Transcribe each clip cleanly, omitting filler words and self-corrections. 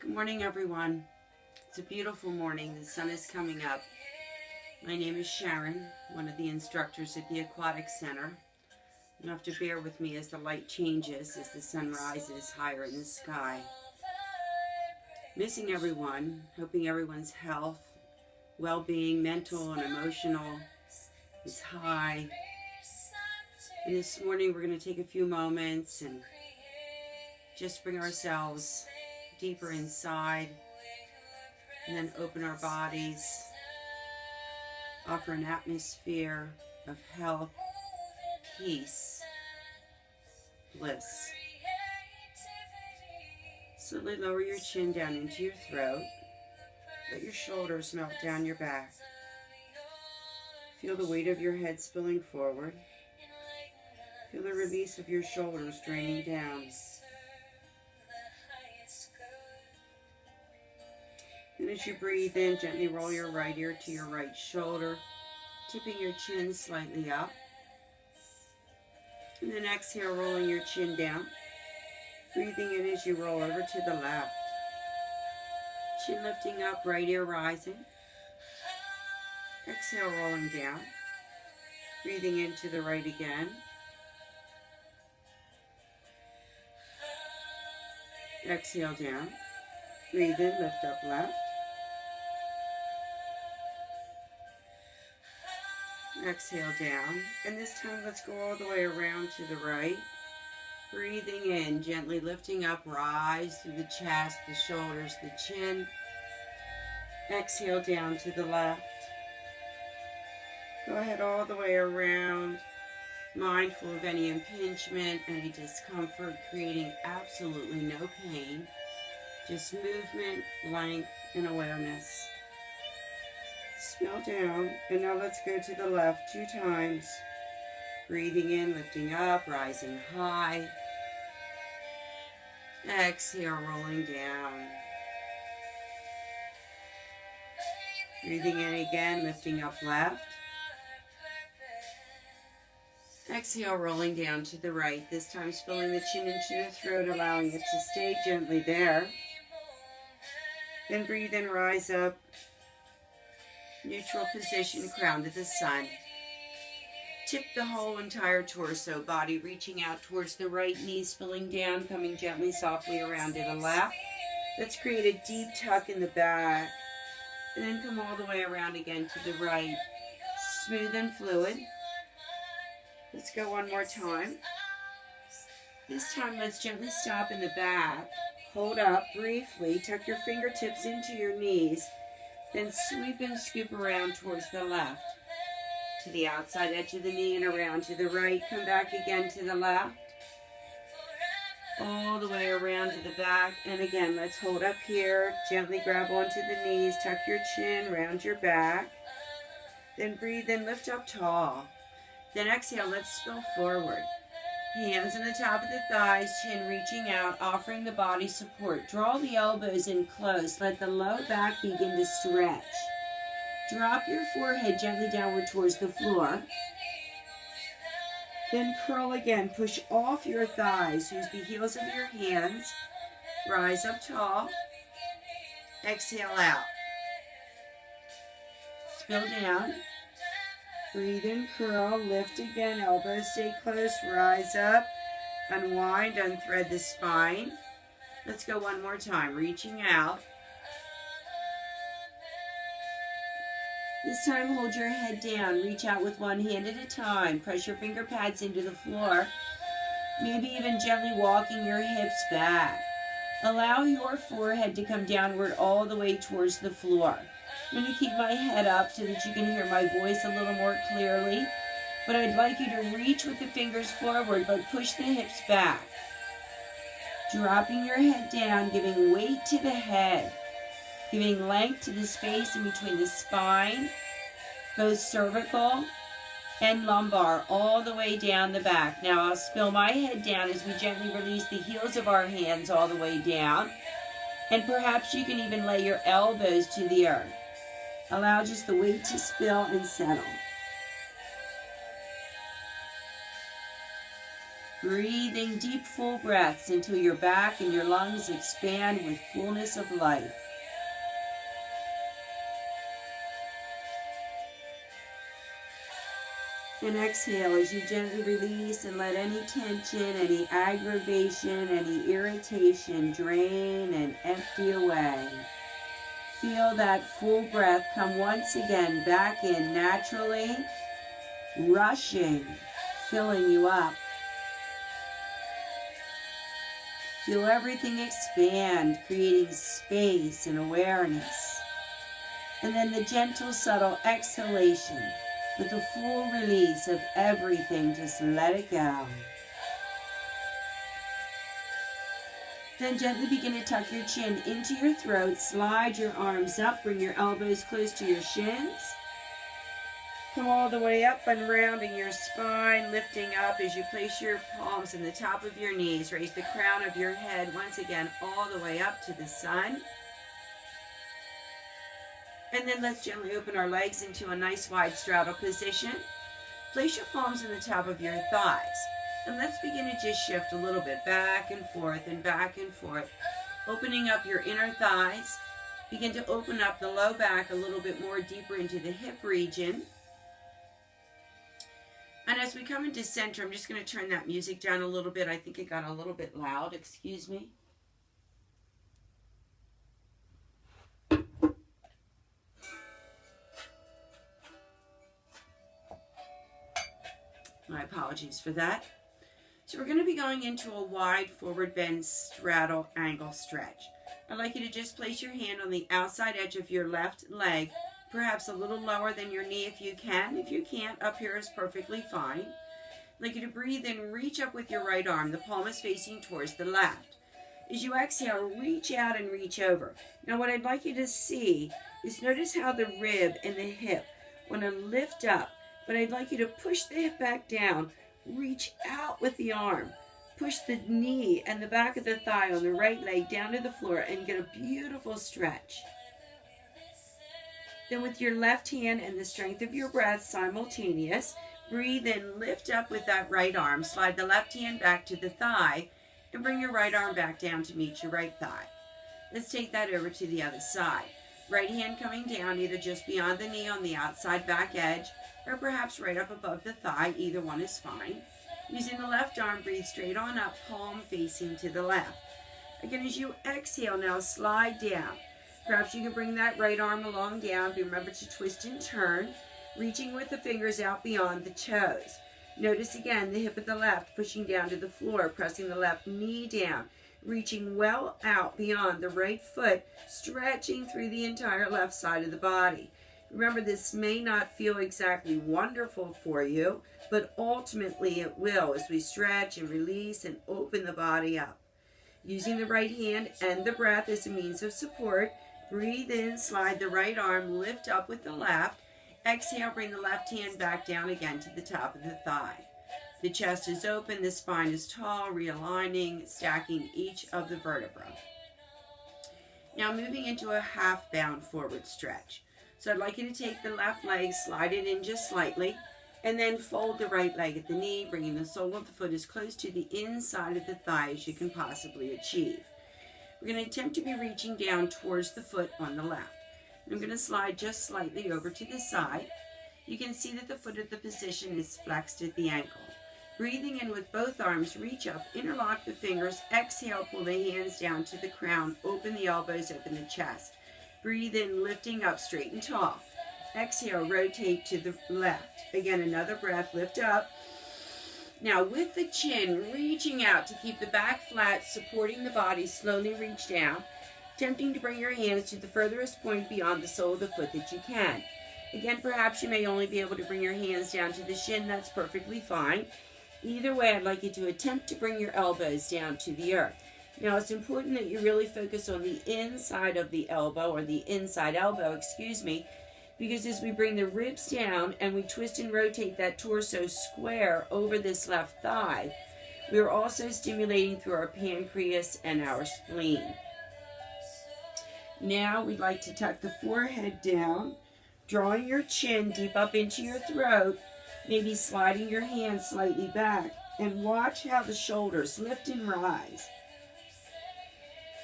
Good morning, everyone. It's a beautiful morning. The sun is coming up. My name is Sharon, one of the instructors at the Aquatic Center. You'll have to bear with me as the light changes, as the sun rises higher in the sky. Missing everyone, hoping everyone's health, well-being, mental and emotional is high. And this morning we're going to take a few moments and just bring ourselves deeper inside, and then open our bodies, offer an atmosphere of health, peace, bliss. Slowly lower your chin down into your throat. Let your shoulders melt down your back. Feel the weight of your head spilling forward. Feel the release of your shoulders draining down. And as you breathe in, gently roll your right ear to your right shoulder, tipping your chin slightly up. And then exhale, rolling your chin down. Breathing in as you roll over to the left. Chin lifting up, right ear rising. Exhale, rolling down. Breathing into the right again. Exhale down. Breathe in, lift up left. Exhale down, and this time let's go all the way around to the right. Breathing in, gently lifting up, rise through the chest, the shoulders, the chin. Exhale down to the left. Go ahead all the way around, mindful of any impingement, any discomfort, creating absolutely no pain, just movement, length, and awareness. Smell down, and now let's go to the left 2 times. Breathing in, lifting up, rising high. Exhale, rolling down. Breathing in again, lifting up left. Exhale, rolling down to the right. This time spilling the chin into the throat, allowing it to stay gently there. Then breathe in, rise up. Neutral position, crown to the sun. Tip the whole entire torso, body reaching out towards the right, knee spilling down, coming gently, softly around to the left. Let's create a deep tuck in the back. And then come all the way around again to the right. Smooth and fluid. Let's go one more time. This time let's gently stop in the back. Hold up briefly, tuck your fingertips into your knees. Then sweep and scoop around towards the left. To the outside edge of the knee and around to the right. Come back again to the left. All the way around to the back. And again, let's hold up here. Gently grab onto the knees. Tuck your chin, round your back. Then breathe in, lift up tall. Then exhale, let's spill forward. Hands on the top of the thighs, chin reaching out, offering the body support. Draw the elbows in close. Let the low back begin to stretch. Drop your forehead gently downward towards the floor. Then curl again. Push off your thighs. Use the heels of your hands. Rise up tall. Exhale out. Spill down. Breathe in, curl, lift again, elbows stay close, rise up, unwind, unthread the spine. Let's go one more time, reaching out. This time hold your head down, reach out with one hand at a time, press your finger pads into the floor, maybe even gently walking your hips back. Allow your forehead to come downward all the way towards the floor. I'm going to keep my head up so that you can hear my voice a little more clearly. But I'd like you to reach with the fingers forward, but push the hips back. Dropping your head down, giving weight to the head. Giving length to the space in between the spine, both cervical and lumbar, all the way down the back. Now I'll spill my head down as we gently release the heels of our hands all the way down. And perhaps you can even lay your elbows to the earth. Allow just the weight to spill and settle. Breathing deep, full breaths until your back and your lungs expand with fullness of life. And exhale as you gently release and let any tension, any aggravation, any irritation drain and empty away. Feel that full breath come once again back in naturally, rushing, filling you up. Feel everything expand, creating space and awareness. And then the gentle, subtle exhalation with the full release of everything. Just let it go. Then gently begin to tuck your chin into your throat. Slide your arms up. Bring your elbows close to your shins. Come all the way up, unrounding your spine, lifting up as you place your palms in the top of your knees. Raise the crown of your head once again all the way up to the sun. And then let's gently open our legs into a nice wide straddle position. Place your palms in the top of your thighs. And let's begin to just shift a little bit back and forth and back and forth. Opening up your inner thighs. Begin to open up the low back a little bit more deeper into the hip region. And as we come into center, I'm just going to turn that music down a little bit. I think it got a little bit loud. Excuse me. My apologies for that. So we're going to be going into a wide forward bend straddle angle stretch. I'd like you to just place your hand on the outside edge of your left leg, perhaps a little lower than your knee if you can. If you can't, up here is perfectly fine. I'd like you to breathe in, reach up with your right arm. The palm is facing towards the left. As you exhale, reach out and reach over. Now what I'd like you to see is notice how the rib and the hip want to lift up, but I'd like you to push the hip back down, reach out with the arm, push the knee and the back of the thigh on the right leg down to the floor and get a beautiful stretch. Then with your left hand and the strength of your breath simultaneous, breathe in, lift up with that right arm, slide the left hand back to the thigh, and bring your right arm back down to meet your right thigh. Let's take that over to the other side. Right hand coming down, either just beyond the knee on the outside back edge, or perhaps right up above the thigh. Either one is fine. Using the left arm, breathe straight on up, palm facing to the left. Again, as you exhale now, slide down. Perhaps you can bring that right arm along down. Remember to twist and turn, reaching with the fingers out beyond the toes. Notice again the hip of the left pushing down to the floor, pressing the left knee down, reaching well out beyond the right foot, stretching through the entire left side of the body. Remember, this may not feel exactly wonderful for you, but ultimately it will as we stretch and release and open the body up. Using the right hand and the breath as a means of support, breathe in, slide the right arm, lift up with the left. Exhale, bring the left hand back down again to the top of the thigh. The chest is open, the spine is tall, realigning, stacking each of the vertebrae. Now moving into a half bound forward stretch. So I'd like you to take the left leg, slide it in just slightly, and then fold the right leg at the knee, bringing the sole of the foot as close to the inside of the thigh as you can possibly achieve. We're going to attempt to be reaching down towards the foot on the left. I'm going to slide just slightly over to the side. You can see that the foot at the position is flexed at the ankle. Breathing in with both arms, reach up, interlock the fingers, exhale, pull the hands down to the crown, open the elbows, open the chest. Breathe in, lifting up straight and tall. Exhale, rotate to the left. Again, another breath, lift up. Now with the chin, reaching out to keep the back flat, supporting the body, slowly reach down. Attempting to bring your hands to the furthest point beyond the sole of the foot that you can. Again, perhaps you may only be able to bring your hands down to the shin. That's perfectly fine. Either way, I'd like you to attempt to bring your elbows down to the earth. Now, it's important that you really focus on the inside of the elbow, or the inside elbow, excuse me, because as we bring the ribs down and we twist and rotate that torso square over this left thigh, we are also stimulating through our pancreas and our spleen. Now, we'd like to tuck the forehead down, drawing your chin deep up into your throat, maybe sliding your hands slightly back. And watch how the shoulders lift and rise.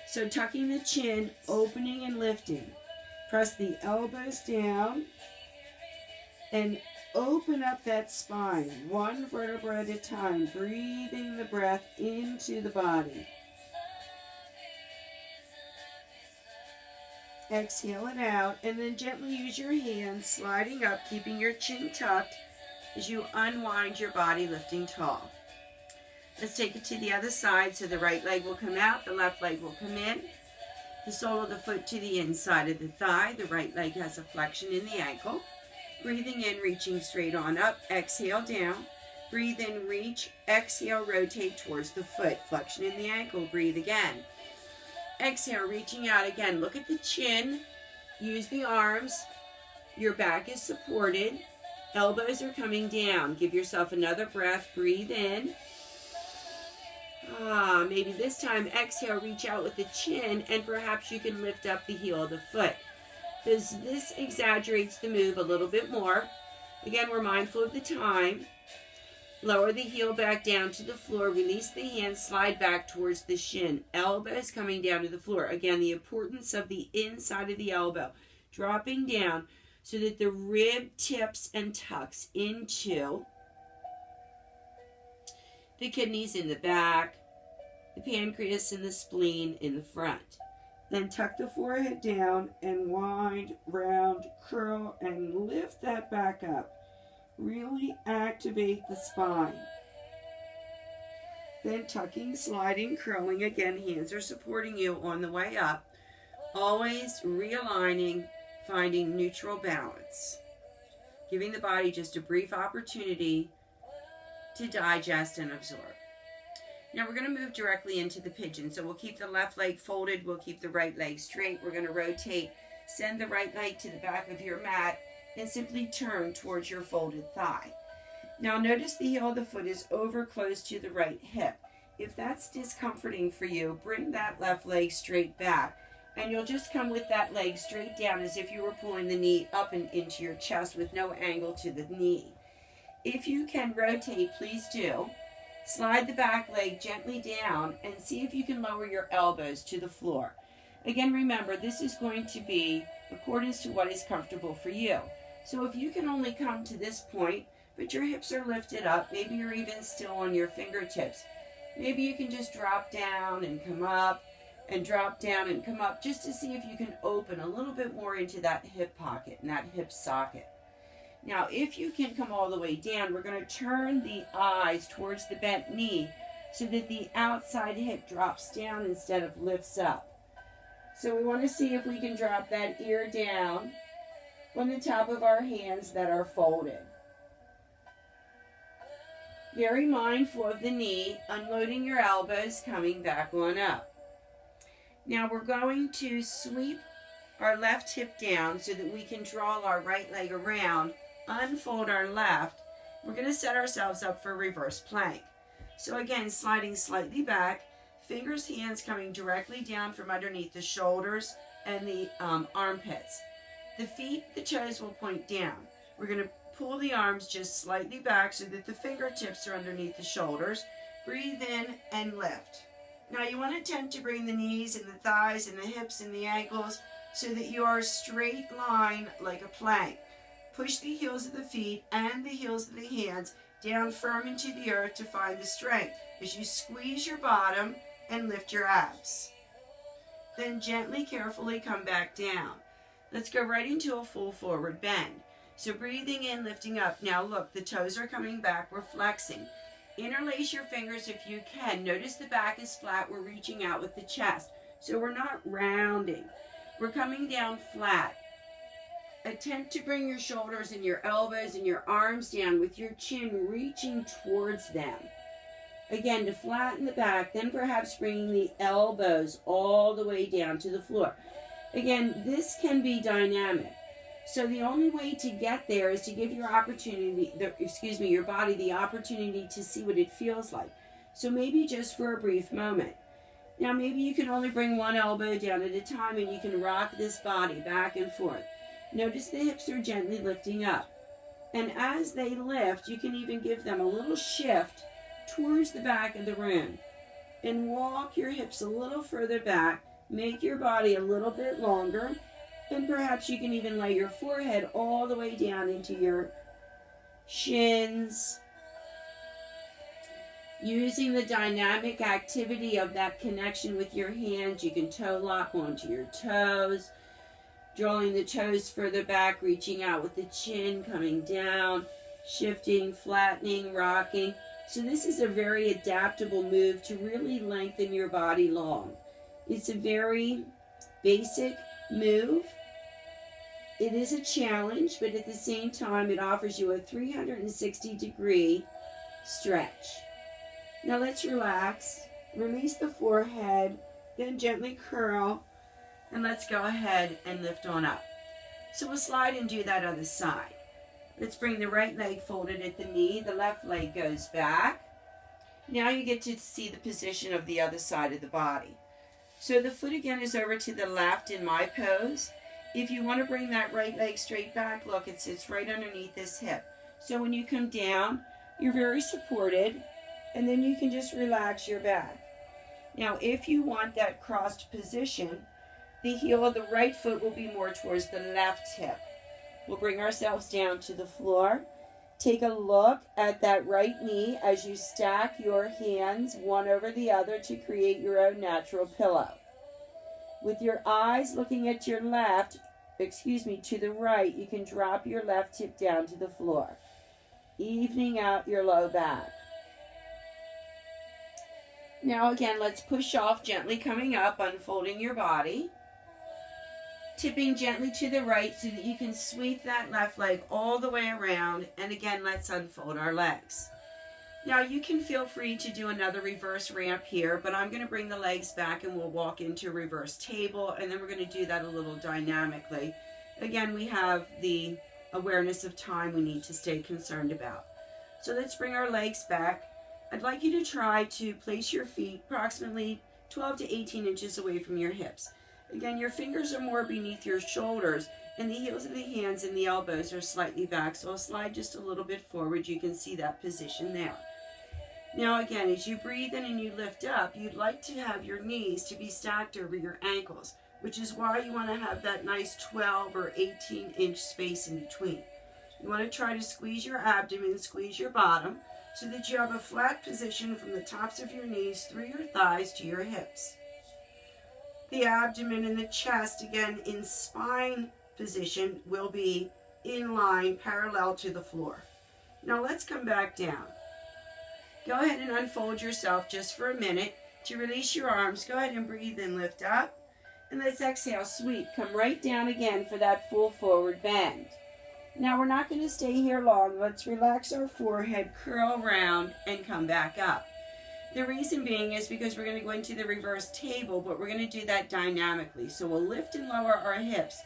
So tucking the chin, opening and lifting. Press the elbows down and open up that spine, one vertebra at a time, breathing the breath into the body. Exhale it out, and then gently use your hands, sliding up, keeping your chin tucked as you unwind your body, lifting tall. Let's take it to the other side. So the right leg will come out, the left leg will come in. The sole of the foot to the inside of the thigh. The right leg has a flexion in the ankle. Breathing in, reaching straight on up. Exhale down. Breathe in, reach. Exhale, rotate towards the foot. Flexion in the ankle. Breathe again. Exhale, reaching out again. Look at the chin. Use the arms. Your back is supported. Elbows are coming down. Give yourself another breath. Breathe in. Maybe this time, exhale, reach out with the chin, and perhaps you can lift up the heel of the foot. This exaggerates the move a little bit more. Again, we're mindful of the time. Lower the heel back down to the floor. Release the hands, slide back towards the shin. Elbows coming down to the floor. Again, the importance of the inside of the elbow. Dropping down so that the rib tips and tucks into the kidneys in the back, the pancreas and the spleen in the front. Then tuck the forehead down and wind, round, curl, and lift that back up. Really activate the spine. Then tucking, sliding, curling. Again, hands are supporting you on the way up. Always realigning, finding neutral balance. Giving the body just a brief opportunity to digest and absorb. Now we're going to move directly into the pigeon. So we'll keep the left leg folded. We'll keep the right leg straight. We're going to rotate. Send the right leg to the back of your mat and simply turn towards your folded thigh. Now notice the heel of the foot is over close to the right hip. If that's discomforting for you, bring that left leg straight back. And you'll just come with that leg straight down as if you were pulling the knee up and into your chest with no angle to the knee. If you can rotate, please do. Slide the back leg gently down and see if you can lower your elbows to the floor. Again, remember, this is going to be according to what is comfortable for you. So if you can only come to this point, but your hips are lifted up, maybe you're even still on your fingertips. Maybe you can just drop down and come up and drop down and come up just to see if you can open a little bit more into that hip pocket and that hip socket. Now, if you can come all the way down, we're going to turn the eyes towards the bent knee so that the outside hip drops down instead of lifts up. So we want to see if we can drop that ear down on the top of our hands that are folded. Very mindful of the knee, unloading your elbows, coming back on up. Now we're going to sweep our left hip down so that we can draw our right leg around, unfold our left. We're going to set ourselves up for reverse plank. So again, sliding slightly back, fingers, hands coming directly down from underneath the shoulders and the armpits. The feet, the toes will point down. We're going to pull the arms just slightly back so that the fingertips are underneath the shoulders. Breathe in and lift. Now you want to attempt to bring the knees and the thighs and the hips and the ankles so that you are a straight line like a plank. Push the heels of the feet and the heels of the hands down firm into the earth to find the strength as you squeeze your bottom and lift your abs. Then gently, carefully come back down. Let's go right into a full forward bend. So breathing in, lifting up. Now look, the toes are coming back, we're flexing. Interlace your fingers if you can. Notice the back is flat, we're reaching out with the chest. So we're not rounding. We're coming down flat. Attempt to bring your shoulders and your elbows and your arms down with your chin reaching towards them. Again, to flatten the back, then perhaps bringing the elbows all the way down to the floor. Again, this can be dynamic. So the only way to get there is to give your your body the opportunity to see what it feels like. So maybe just for a brief moment. Now maybe you can only bring one elbow down at a time and you can rock this body back and forth. Notice the hips are gently lifting up. And as they lift, you can even give them a little shift towards the back of the room and walk your hips a little further back. Make your body a little bit longer, and perhaps you can even lay your forehead all the way down into your shins. Using the dynamic activity of that connection with your hands, you can toe lock onto your toes, drawing the toes further back, reaching out with the chin, coming down, shifting, flattening, rocking. So this is a very adaptable move to really lengthen your body long. It's a very basic move. It is a challenge, but at the same time, it offers you a 360-degree stretch. Now let's relax, release the forehead, then gently curl, and let's go ahead and lift on up. So we'll slide and do that other side. Let's bring the right leg folded at the knee, the left leg goes back. Now you get to see the position of the other side of the body. So the foot again is over to the left in my pose. If you want to bring that right leg straight back, look, it sits right underneath this hip. So when you come down, you're very supported, and then you can just relax your back. Now, if you want that crossed position, the heel of the right foot will be more towards the left hip. We'll bring ourselves down to the floor. Take a look at that right knee as you stack your hands one over the other to create your own natural pillow. With your eyes looking at your to the right, you can drop your left hip down to the floor, evening out your low back. Now again, let's push off, gently coming up, unfolding your body. Tipping gently to the right so that you can sweep that left leg all the way around. And again, let's unfold our legs. Now you can feel free to do another reverse ramp here, but I'm going to bring the legs back and we'll walk into reverse table, and then we're going to do that a little dynamically. Again, we have the awareness of time we need to stay concerned about. So let's bring our legs back. I'd like you to try to place your feet approximately 12 to 18 inches away from your hips. Again, your fingers are more beneath your shoulders, and the heels of the hands and the elbows are slightly back. So I'll slide just a little bit forward. You can see that position there. Now again, as you breathe in and you lift up, you'd like to have your knees to be stacked over your ankles, which is why you want to have that nice 12 or 18-inch space in between. You want to try to squeeze your abdomen, squeeze your bottom, so that you have a flat position from the tops of your knees through your thighs to your hips. The abdomen and the chest, again, in spine position, will be in line, parallel to the floor. Now let's come back down. Go ahead and unfold yourself just for a minute. To release your arms, go ahead and breathe and lift up. And let's exhale, sweep. Come right down again for that full forward bend. Now we're not going to stay here long. Let's relax our forehead, curl around, and come back up. The reason being is because we're going to go into the reverse table, but we're going to do that dynamically. So we'll lift and lower our hips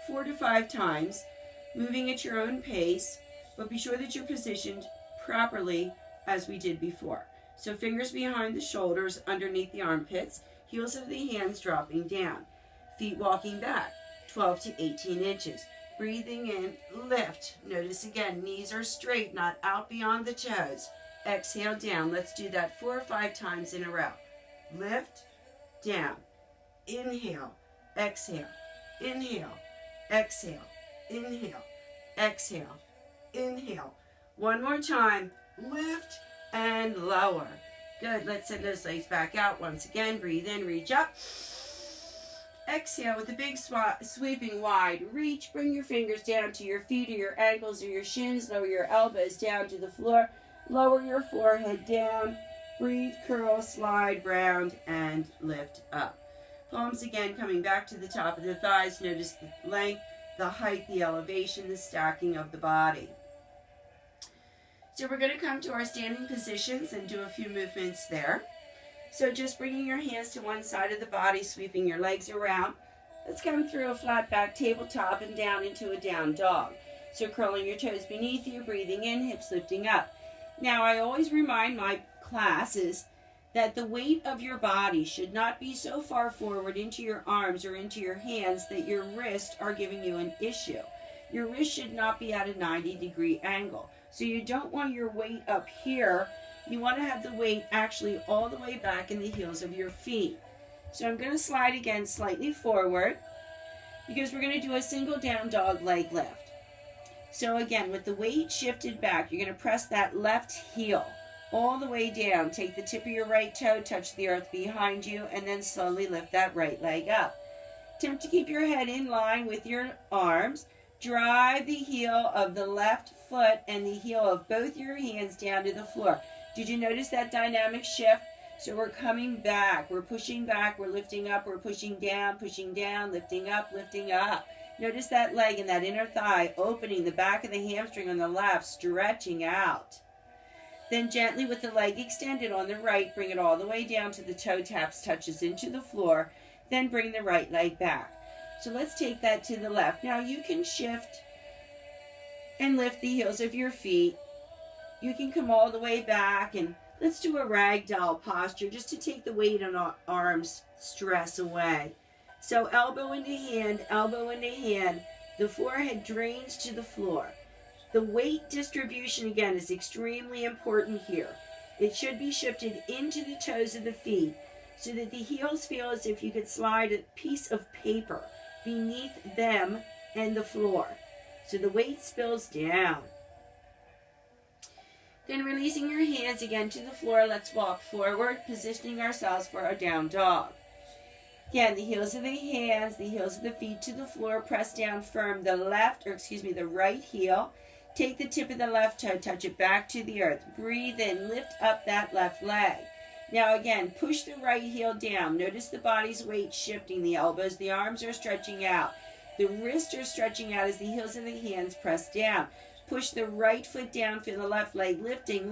4 to 5 times, moving at your own pace, but be sure that you're positioned properly as we did before. So fingers behind the shoulders, underneath the armpits, heels of the hands dropping down, feet walking back 12 to 18 inches. Breathing in, lift. Notice again, knees are straight, not out beyond the toes. Exhale down. Let's do that 4 or 5 times in a row. Lift, down. Inhale, exhale. Inhale, exhale. Inhale, exhale. Inhale. One more time. Lift and lower. Good. Let's send those legs back out once again. Breathe in, reach up. Exhale with a big sweeping wide reach. Bring your fingers down to your feet or your ankles or your shins. Lower your elbows down to the floor. Lower your forehead down. Breathe, curl, slide, round, and lift up. Palms again coming back to the top of the thighs. Notice the length, the height, the elevation, the stacking of the body. So we're going to come to our standing positions and do a few movements there. So just bringing your hands to one side of the body, sweeping your legs around. Let's come through a flat back tabletop and down into a down dog. So curling your toes beneath you, breathing in, hips lifting up. Now I always remind my classes that the weight of your body should not be so far forward into your arms or into your hands that your wrists are giving you an issue. Your wrist should not be at a 90-degree angle. So you don't want your weight up here You want to have the weight actually all the way back in the heels of your feet. So I'm going to slide again slightly forward because we're going to do a single down dog leg lift. So again, with the weight shifted back, you're going to press that left heel all the way down. Take the tip of your right toe, touch the earth behind you, and then slowly lift that right leg up. Attempt to keep your head in line with your arms. Drive the heel of the left foot and the heel of both your hands down to the floor. Did you notice that dynamic shift? So we're coming back, we're pushing back, we're lifting up, we're pushing down, lifting up, lifting up. Notice that leg and that inner thigh opening, the back of the hamstring on the left, stretching out. Then gently with the leg extended on the right, bring it all the way down to the toe taps, touches into the floor. Then bring the right leg back. So let's take that to the left. Now you can shift and lift the heels of your feet. You can come all the way back, and let's do a ragdoll posture just to take the weight on our arms stress away. So elbow into hand, the forehead drains to the floor. The weight distribution again is extremely important here. It should be shifted into the toes of the feet so that the heels feel as if you could slide a piece of paper beneath them and the floor. So the weight spills down. Then releasing your hands again to the floor, let's walk forward, positioning ourselves for our down dog. Again, the heels of the hands, the heels of the feet to the floor, press down firm. The right heel. Take the tip of the left toe, touch it back to the earth. Breathe in, lift up that left leg. Now again, push the right heel down. Notice the body's weight shifting. The elbows, the arms are stretching out. The wrists are stretching out as the heels of the hands press down. Push the right foot down, feel the left leg lifting,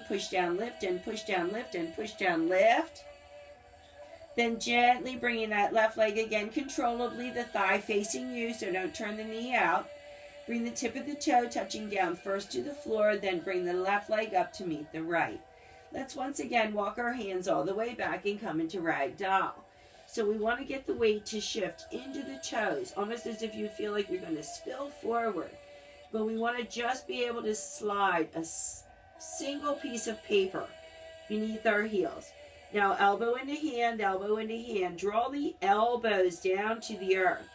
push down, lift, and push down, lift, and push down, lift. Then gently bringing that left leg again, controllably, the thigh facing you, so don't turn the knee out. Bring the tip of the toe touching down first to the floor, then bring the left leg up to meet the right. Let's once again walk our hands all the way back and come into ragdoll. So we want to get the weight to shift into the toes, almost as if you feel like you're going to spill forward. But we want to just be able to slide a single piece of paper beneath our heels. Now elbow into hand, draw the elbows down to the earth.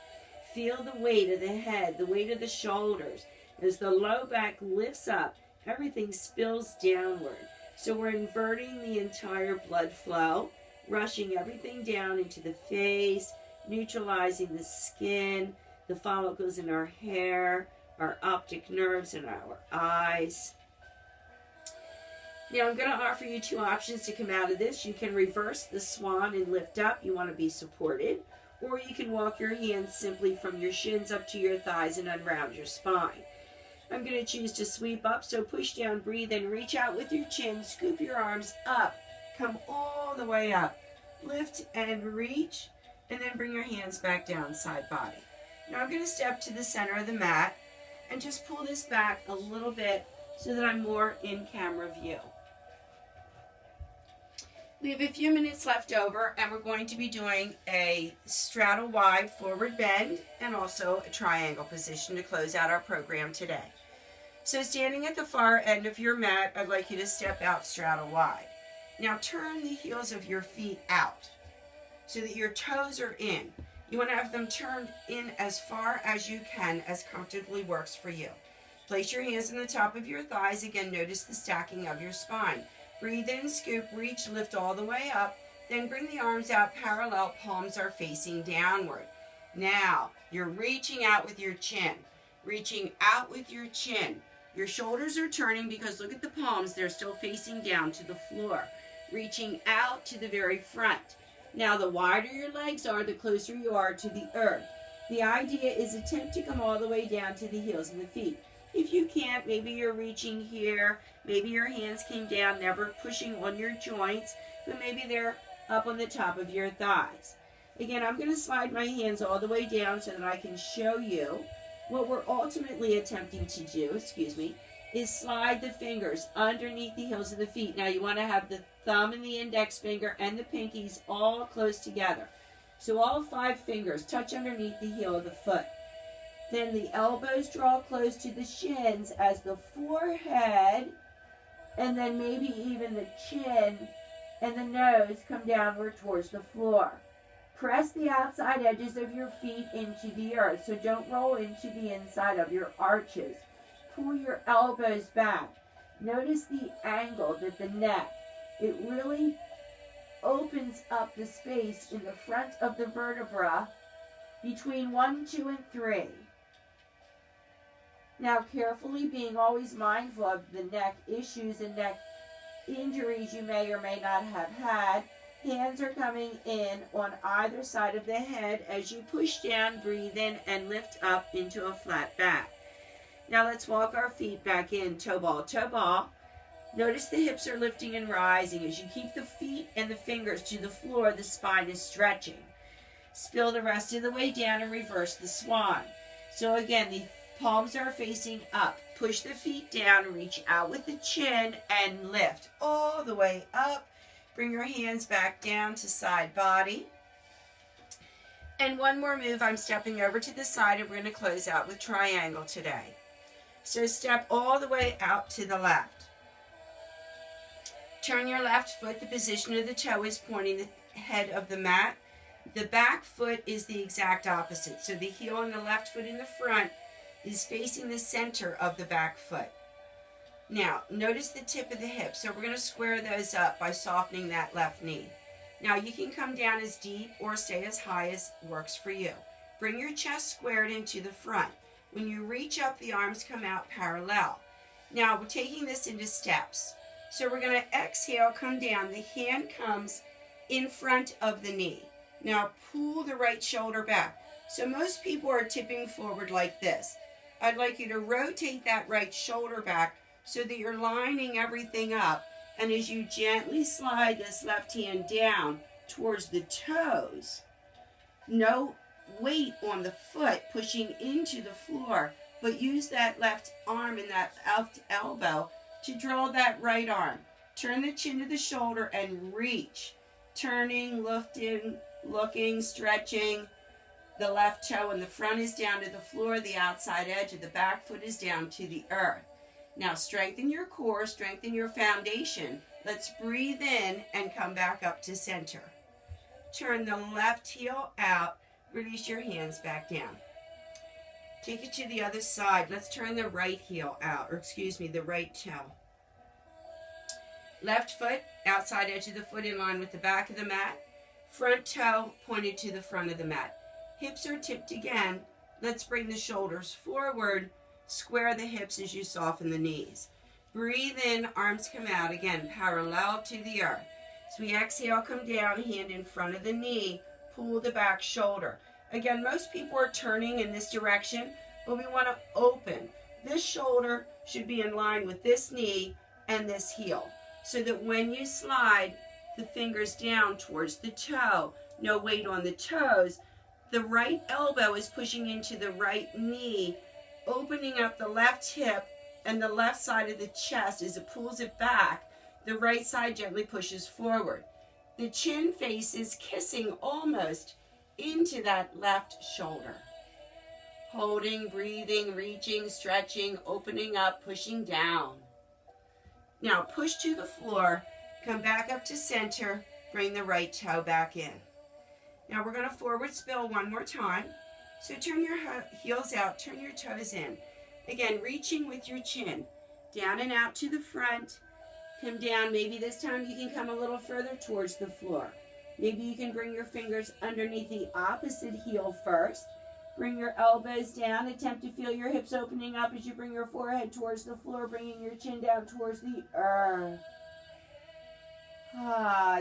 Feel the weight of the head, the weight of the shoulders. As the low back lifts up, everything spills downward. So we're inverting the entire blood flow, rushing everything down into the face, neutralizing the skin, the follicles in our hair, our optic nerves in our eyes. Now I'm going to offer you two options to come out of this. You can reverse the swan and lift up. You want to be supported. Or you can walk your hands simply from your shins up to your thighs and unround your spine. I'm going to choose to sweep up, so push down, breathe in, reach out with your chin, scoop your arms up, come all the way up, lift and reach, and then bring your hands back down, side body. Now I'm going to step to the center of the mat and just pull this back a little bit so that I'm more in camera view. We have a few minutes left over, and we're going to be doing a straddle wide forward bend and also a triangle position to close out our program today. So standing at the far end of your mat, I'd like you to step out straddle wide. Now turn the heels of your feet out so that your toes are in. You want to have them turned in as far as you can, as comfortably works for you. Place your hands on the top of your thighs. Again, notice the stacking of your spine. Breathe in, scoop, reach, lift all the way up. Then bring the arms out parallel, palms are facing downward. Now, you're reaching out with your chin. Reaching out with your chin. Your shoulders are turning because look at the palms, they're still facing down to the floor. Reaching out to the very front. Now, the wider your legs are, the closer you are to the earth. The idea is attempt to come all the way down to the heels of the feet. If you can't, maybe you're reaching here, maybe your hands came down, never pushing on your joints, but maybe they're up on the top of your thighs. Again, I'm going to slide my hands all the way down so that I can show you what we're ultimately attempting to do, is slide the fingers underneath the heels of the feet. Now you want to have the thumb and the index finger and the pinkies all close together. So all 5 fingers touch underneath the heel of the foot. Then the elbows draw close to the shins as the forehead And then maybe even the chin and the nose come downward towards the floor. Press the outside edges of your feet into the earth, so don't roll into the inside of your arches. Pull your elbows back. Notice the angle that the neck, it really opens up the space in the front of the vertebra between 1, 2, and 3. Now, carefully being always mindful of the neck issues and neck injuries you may or may not have had. Hands are coming in on either side of the head as you push down, breathe in, and lift up into a flat back. Now let's walk our feet back in, toe ball, toe ball. Notice the hips are lifting and rising. As you keep the feet and the fingers to the floor, the spine is stretching. Spill the rest of the way down and reverse the swan. So again, the palms are facing up. Push the feet down, reach out with the chin, and lift all the way up. Bring your hands back down to side body. And one more move, I'm stepping over to the side, and we're going to close out with triangle today. So step all the way out to the left. Turn your left foot. The position of the toe is pointing the head of the mat. The back foot is the exact opposite. So the heel on the left foot in the front is facing the center of the back foot. Now, notice the tip of the hip. So we're going to square those up by softening that left knee. Now, you can come down as deep or stay as high as works for you. Bring your chest squared into the front. When you reach up, the arms come out parallel. Now, we're taking this into steps. So we're going to exhale, come down. The hand comes in front of the knee. Now, pull the right shoulder back. So most people are tipping forward like this. I'd like you to rotate that right shoulder back so that you're lining everything up. And as you gently slide this left hand down towards the toes, no weight on the foot pushing into the floor, but use that left arm and that left elbow to draw that right arm. Turn the chin to the shoulder and reach. Turning, lifting, looking, stretching. The left toe in the front is down to the floor. The outside edge of the back foot is down to the earth. Now strengthen your core, strengthen your foundation. Let's breathe in and come back up to center. Turn the left heel out. Release your hands back down. Take it to the other side. Let's turn the right heel out, the right toe. Left foot, outside edge of the foot in line with the back of the mat. Front toe pointed to the front of the mat. Hips are tipped again. Let's bring the shoulders forward. Square the hips as you soften the knees. Breathe in, arms come out again, parallel to the earth. As we exhale, come down, hand in front of the knee. Pull the back shoulder. Again, most people are turning in this direction, but we want to open. This shoulder should be in line with this knee and this heel, so that when you slide the fingers down towards the toe, no weight on the toes, the right elbow is pushing into the right knee, opening up the left hip and the left side of the chest. As it pulls it back, the right side gently pushes forward. The chin face is kissing almost into that left shoulder. Holding, breathing, reaching, stretching, opening up, pushing down. Now push to the floor, come back up to center, bring the right toe back in. Now we're going to forward spill one more time. So turn your heels out, turn your toes in. Again, reaching with your chin, down and out to the front. Come down, maybe this time you can come a little further towards the floor. Maybe you can bring your fingers underneath the opposite heel first. Bring your elbows down. Attempt to feel your hips opening up as you bring your forehead towards the floor, bringing your chin down towards the earth.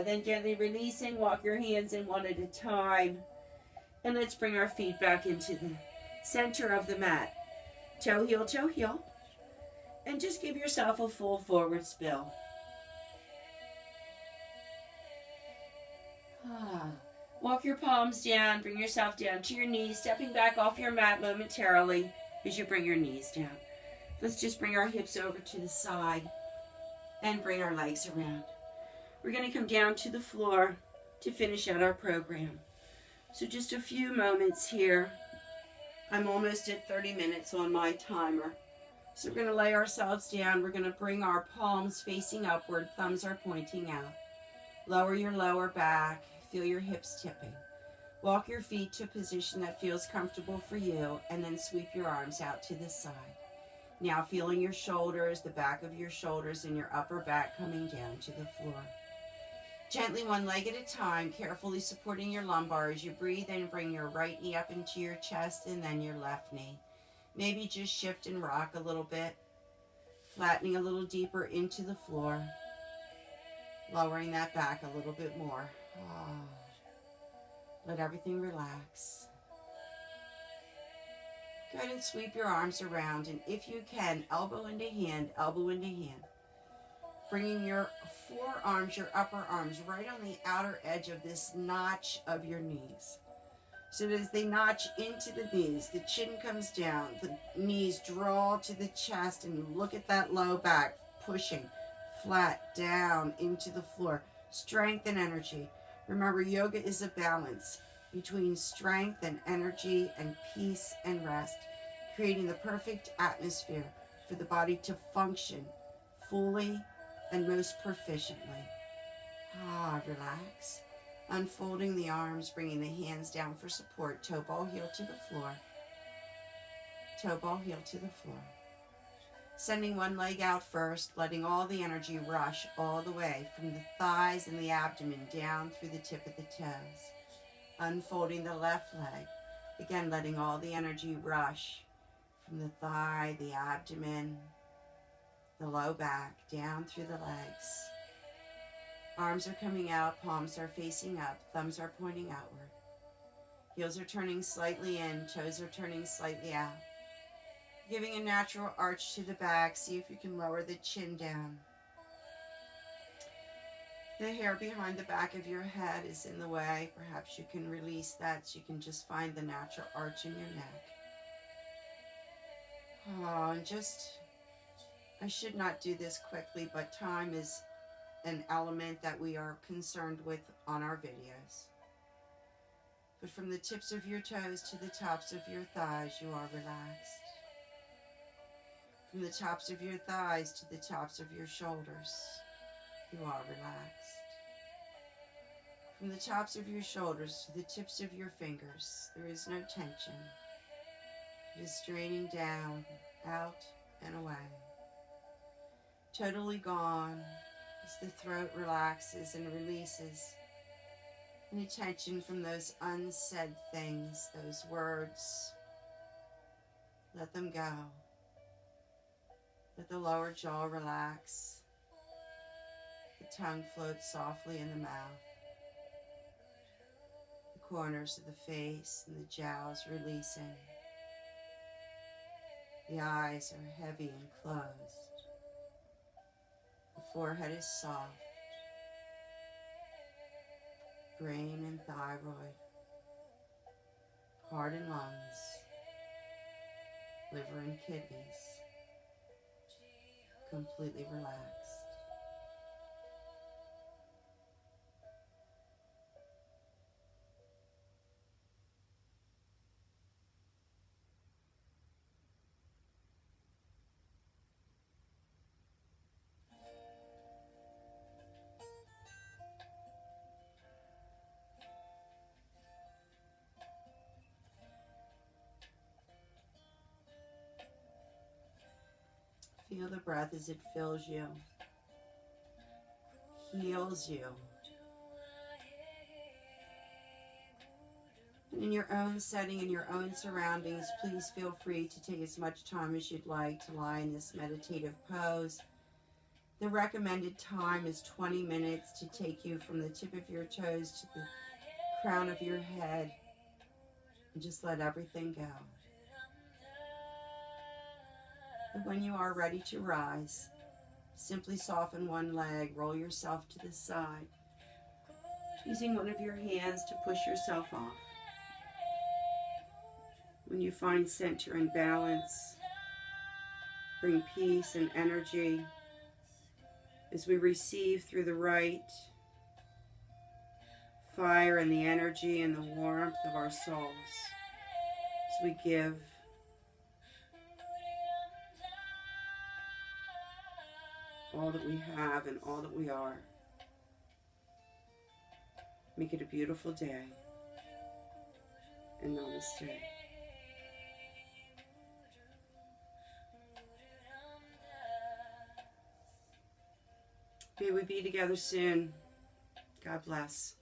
Then gently releasing, walk your hands in one at a time. And let's bring our feet back into the center of the mat. Toe heel, toe heel. And just give yourself a full forward spill. Walk your palms down, bring yourself down to your knees, stepping back off your mat momentarily as you bring your knees down. Let's just bring our hips over to the side and bring our legs around. We're going to come down to the floor to finish out our program. So just a few moments here. I'm almost at 30 minutes on my timer. So we're going to lay ourselves down. We're going to bring our palms facing upward, thumbs are pointing out. Lower your lower back, feel your hips tipping. Walk your feet to a position that feels comfortable for you, and then sweep your arms out to the side. Now feeling your shoulders, the back of your shoulders and your upper back coming down to the floor. Gently, one leg at a time, carefully supporting your lumbar as you breathe in. Bring your right knee up into your chest and then your left knee. Maybe just shift and rock a little bit, flattening a little deeper into the floor, lowering that back a little bit more. Let everything relax. Go ahead and sweep your arms around, and if you can, elbow into hand, elbow into hand. Bringing your forearms, your upper arms, right on the outer edge of this notch of your knees. So that as they notch into the knees, the chin comes down, the knees draw to the chest, and look at that low back, pushing flat down into the floor. Strength and energy. Remember, yoga is a balance between strength and energy and peace and rest, creating the perfect atmosphere for the body to function fully and most proficiently. Relax. Unfolding the arms, bringing the hands down for support. Toe ball heel to the floor. Toe ball heel to the floor. Sending one leg out first, letting all the energy rush all the way from the thighs and the abdomen down through the tip of the toes. Unfolding the left leg. Again, letting all the energy rush from the thigh, the abdomen, the low back, down through the legs. Arms are coming out, palms are facing up, thumbs are pointing outward. Heels are turning slightly in, toes are turning slightly out. Giving a natural arch to the back. See if you can lower the chin down. The hair behind the back of your head is in the way. Perhaps you can release that so you can just find the natural arch in your neck. I should not do this quickly, but time is an element that we are concerned with on our videos. But from the tips of your toes to the tops of your thighs, you are relaxed. From the tops of your thighs to the tops of your shoulders, you are relaxed. From the tops of your shoulders to the tips of your fingers, there is no tension. It is draining down, out, and away. Totally gone as the throat relaxes and releases any tension from those unsaid things, those words. Let them go. Let the lower jaw relax. The tongue floats softly in the mouth. The corners of the face and the jowls releasing. The eyes are heavy and closed. The forehead is soft. Brain and thyroid, heart and lungs, liver and kidneys, completely relaxed. Feel the breath as it fills you, heals you. And in your own setting, in your own surroundings, please feel free to take as much time as you'd like to lie in this meditative pose. The recommended time is 20 minutes to take you from the tip of your toes to the crown of your head. And just let everything go. And when you are ready to rise, simply soften one leg, roll yourself to the side, using one of your hands to push yourself off. When you find center and balance, bring peace and energy as we receive through the right fire and the energy and the warmth of our souls. As we give all that we have and all that we are. Make it a beautiful day. And namaste. May we be together soon. God bless.